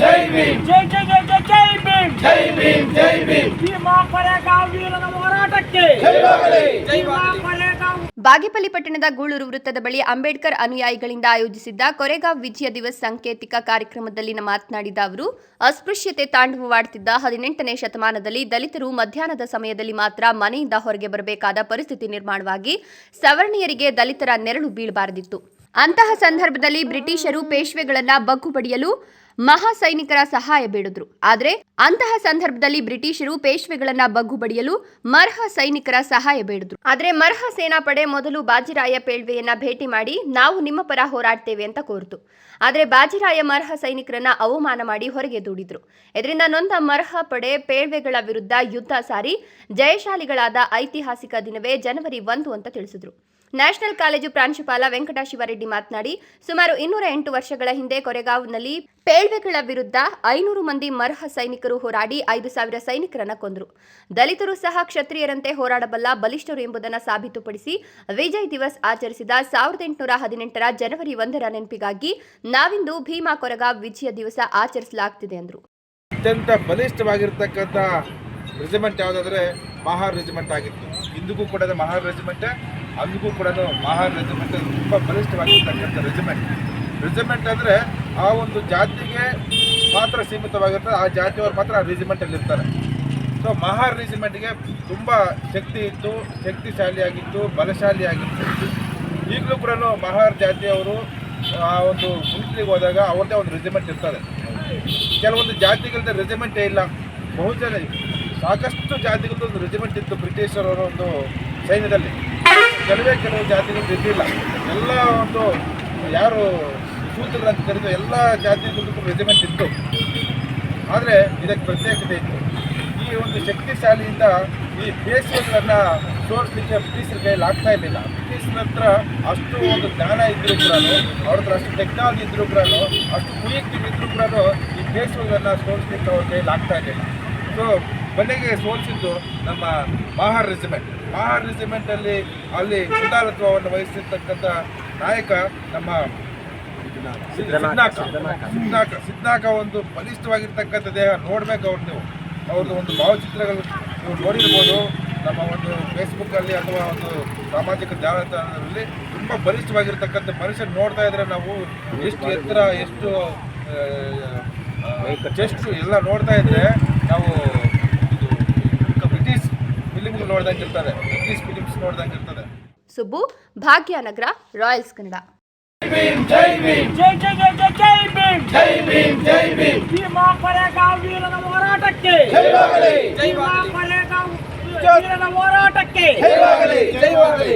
जय भीम जय जय जय जय जय भीम जय भीम जय भीम भीमा कोरेगाव ವೀರನ ಹೋರಾಟಕ್ಕೆ ಜಯವಾಗಲಿ ಭೀಮಾ ಕೋರೆಗಾಂವ್. ಬಾಗೇಪಲ್ಲಿ ಪಟ್ಟಣದ ಗೂಳೂರು ವೃತ್ತದ ಬಳಿ ಅಂಬೇಡ್ಕರ್ ಅನುಯಾಯಿಗಳಿಂದ ಆಯೋಜಿಸಿದ್ದ ಕೊರೆಗಾಂವ್ ವಿಜಯ ದಿವಸ್ ಸಾಂಕೇತಿಕ ಕಾರ್ಯಕ್ರಮದಲ್ಲಿ ಮಾತನಾಡಿದ ಅವರು, ಅಸ್ಪೃಶ್ಯತೆ ತಾಂಡವವಾಡುತ್ತಿದ್ದ 18ನೇ ಶತಮಾನದಲ್ಲಿ ದಲಿತರು ಮಧ್ಯಾಹ್ನದ ಸಮಯದಲ್ಲಿ ಮಾತ್ರ ಮನೆಯಿಂದ ಹೊರಗೆ ಬರಬೇಕಾದ ಪರಿಸ್ಥಿತಿ ನಿರ್ಮಾಣವಾಗಿ ಸವರ್ಣೀಯರಿಗೆ ದಲಿತರ ನೆರಳು ಬೀಳಬಾರದಿತ್ತು. ಅಂತಹ ಸಂದರ್ಭದಲ್ಲಿ ಬ್ರಿಟಿಷರು ಪೇಶ್ವೆಗಳನ್ನ ಬಗ್ಗು ಬಡಿಯಲು ಮಹಾ ಸೈನಿಕರ ಸಹಾಯ ಬೇಡಿದ್ರು. ಆದರೆ ಅಂತಹ ಸಂದರ್ಭದಲ್ಲಿ ಬ್ರಿಟಿಷರು ಪೇಶ್ವೆಗಳನ್ನ ಬಗ್ಗು ಬಡಿಯಲು ಮರ್ಹ ಸೈನಿಕರ ಸಹಾಯ ಬೇಡಿದ್ರು. ಆದರೆ ಮರ್ಹ ಸೇನಾಪಡೆ ಮೊದಲು ಬಾಜಿರಾಯ ಪೇಳ್ವೆಯನ್ನ ಭೇಟಿ ಮಾಡಿ ನಾವು ನಿಮ್ಮ ಪರ ಹೋರಾಡ್ತೇವೆ ಅಂತ ಕೋರಿತು. ಆದರೆ ಬಾಜಿರಾಯ ಮರ್ಹ ಸೈನಿಕರನ್ನ ಅವಮಾನ ಮಾಡಿ ಹೊರಗೆ ದೂಡಿದ್ರು. ಇದರಿಂದ ನೊಂದ ಮರ್ಹ ಪಡೆ ಪೇಳ್ವೆಗಳ ವಿರುದ್ಧ ಯುದ್ಧ ಸಾರಿ ಜಯಶಾಲಿಗಳಾದ ಐತಿಹಾಸಿಕ ದಿನವೇ ಜನವರಿ 1 ಅಂತ ತಿಳಿಸಿದ್ರು. ನ್ಯಾಷನಲ್ ಕಾಲೇಜು ಪ್ರಾಂಶುಪಾಲ ವೆಂಕಟ ಶಿವರೆಡ್ಡಿ ಮಾತನಾಡಿ, ಸುಮಾರು 208 ವರ್ಷಗಳ ಹಿಂದೆ ಕೊರೆಗಾಂವ್ನಲ್ಲಿ ಪೇಳ್ವೆಗಳ ವಿರುದ್ಧ 500 ಮಂದಿ ಮರ್ಹ ಸೈನಿಕರು ಹೋರಾಡಿ 5,000 ಸೈನಿಕರನ್ನ ಕೊಂದರು. ದಲಿತರು ಸಹ ಕ್ಷತ್ರಿಯರಂತೆ ಹೋರಾಡಬಲ್ಲ ಬಲಿಷ್ಠರು ಎಂಬುದನ್ನು ಸಾಬೀತುಪಡಿಸಿ ವಿಜಯ್ ದಿವಸ್ ಆಚರಿಸಿದ 1818ರ ಜನವರಿ 1ರ ನೆನಪಿಗಾಗಿ ನಾವಿಂದು ಭೀಮಾ ಕೊರೆಗಾಂವ್ ವಿಜಯ ದಿವಸ ಆಚರಿಸಲಾಗುತ್ತಿದೆ ಎಂದರು. ಅತ್ಯಂತ ಬಲಿಷ್ಠವಾಗಿರ್ತಕ್ಕಂಥ ರೆಜಿಮೆಂಟ್ ಯಾವುದಾದ್ರೆ ಮಹಾರ್ ರೆಜಿಮೆಂಟ್ ಆಗಿತ್ತು. ಇಂದಿಗೂ ಕೂಡ ಮಹಾರ್ ರೆಜಿಮೆಂಟ್, ಅಂದಿಗೂ ಕೂಡ ಮಹಾರ್ ರೆಜಿಮೆಂಟ್ ತುಂಬ ಬಲಿಷ್ಠವಾಗಿರ್ತಕ್ಕಂಥ ರೆಜಿಮೆಂಟ್ ಅಂದರೆ ಆ ಒಂದು ಜಾತಿಗೆ ಮಾತ್ರ ಸೀಮಿತವಾಗಿರ್ತದೆ. ಆ ಜಾತಿಯವರು ಮಾತ್ರ ಆ ರೆಜಿಮೆಂಟಲ್ಲಿ ಇರ್ತಾರೆ. ಸೊ ಮಹಾರ್ ರೆಜಿಮೆಂಟ್ಗೆ ತುಂಬ ಶಕ್ತಿ ಇತ್ತು, ಶಕ್ತಿಶಾಲಿಯಾಗಿತ್ತು, ಬಲಶಾಲಿಯಾಗಿತ್ತು. ಈಗಲೂ ಕೂಡ ಮಹಾರ್ ಜಾತಿಯವರು ಆ ಒಂದು ಮಿಲಿಟ್ರಿಗೆ ಹೋದಾಗ ಅವ್ರದ್ದೇ ಒಂದು ರೆಜಿಮೆಂಟ್ ಇರ್ತದೆ. ಕೆಲವೊಂದು ಜಾತಿಗಳದ್ದು ರೆಜಿಮೆಂಟೇ ಇಲ್ಲ. ಬಹುಜನ ಸಾಕಷ್ಟು ಜಾತಿಗಳದ್ದು ಒಂದು ರೆಜಿಮೆಂಟ್ ಇತ್ತು ಬ್ರಿಟಿಷರವರ ಒಂದು ಸೈನ್ಯದಲ್ಲಿ. ಕೆಲವು ಜಾತಿಗಳು ಇದ್ದಿಲ್ಲ. ಎಲ್ಲ ಒಂದು ಯಾರು ಶೂದ್ರರು ಅಂತ ಕರೆದು ಎಲ್ಲ ಜಾತಿಗಳದ್ದು ರೆಜಿಮೆಂಟ್ ಇತ್ತು. ಆದರೆ ಇದಕ್ಕೆ ಪ್ರತ್ಯೇಕತೆ ಇತ್ತು. ಈ ಒಂದು ಶಕ್ತಿಶಾಲಿಯಿಂದ ಈ ಪೇಶ್ವೆಗಳನ್ನು ಸೋಲಿಸಲಿಕ್ಕೆ ಬ್ರಿಟಿಷರ ಕೈಯಲ್ಲಿ ಆಗ್ತಾ ಇರಲಿಲ್ಲ. ಬ್ರಿಟಿಷರ ಹತ್ರ ಅಷ್ಟು ಒಂದು ಜ್ಞಾನ ಇದ್ದರೂ ಕೂಡ, ಅವ್ರ ಹತ್ರ ಅಷ್ಟು ಟೆಕ್ನಾಲಜಿ ಇದ್ದರೂ ಕೂಡ, ಅಷ್ಟು ಕುಯುಕ್ತಿಗಳು ಇದ್ದರೂ ಕೂಡ ಈ ಪೇಶ್ವೆಗಳನ್ನು ಸೋಲಿಸಲಿಕ್ಕೆ ಅವ್ರ ಕೈಯಲ್ಲಿ ಆಗ್ತಾ ಇರಲಿಲ್ಲ. ಸೊ ಕೊನೆಗೆ ಸೋಲಿಸಿದ್ದು ನಮ್ಮ ಮಹಾರ್ ರೆಜಿಮೆಂಟಲ್ಲಿ ಅಲ್ಲಿ ಮುಂದಾಳತ್ವವನ್ನು ವಹಿಸಿರ್ತಕ್ಕಂಥ ನಾಯಕ ನಮ್ಮ ಸಿದ್ನಾಕ. ಒಂದು ಬಲಿಷ್ಠವಾಗಿರ್ತಕ್ಕಂಥ ದೇಹ ನೋಡಬೇಕು. ಅವ್ರದ್ದು ಒಂದು ಭಾವಚಿತ್ರಗಳು ನೀವು ನೋಡಿರ್ಬೋದು. ನಮ್ಮ ಒಂದು ಫೇಸ್ಬುಕ್ಕಲ್ಲಿ ಅಥವಾ ಒಂದು ಸಾಮಾಜಿಕ ಜಾಲತಾಣದಲ್ಲಿ ತುಂಬ ಬಲಿಷ್ಠವಾಗಿರ್ತಕ್ಕಂಥ ಮನುಷ್ಯನ ನೋಡ್ತಾ ಇದ್ರೆ ನಾವು ಎಷ್ಟು ಎತ್ತರ, ಎಷ್ಟು ಚೆಸ್ಟ್ ಎಲ್ಲ ನೋಡ್ತಾ ಇದ್ರೆ ನಾವು ಬ್ರಿಟಿಷ್ ಫಿಲಿಮ್ಗಳು ನೋಡ್ದಂಗೆ ಇರ್ತದೆ, ಬ್ರಿಟಿಷ್ ಫಿಲಿಮ್ಸ್ ನೋಡ್ದಂಗೆ ಇರ್ತದೆ. ಸುಬ್ಬು, ಭಾಗ್ಯನಗರ, ರಾಯಲ್ಸ್ ಕನ್ನಡ. जय भीम जय जय जय जय जय भीम जय भीम जय भीम ಭೀಮಾ ಕೋರೆಗಾಂವ್ ವೀರನ ಹೋರಾಟಕ್ಕೆ ಜಯವಾಗಲಿ ಭೀಮಾ ಕೋರೆಗಾಂವ್ ವೀರನ ಹೋರಾಟಕ್ಕೆ ಜಯವಾಗಲಿ ಜಯವಾಗಲಿ.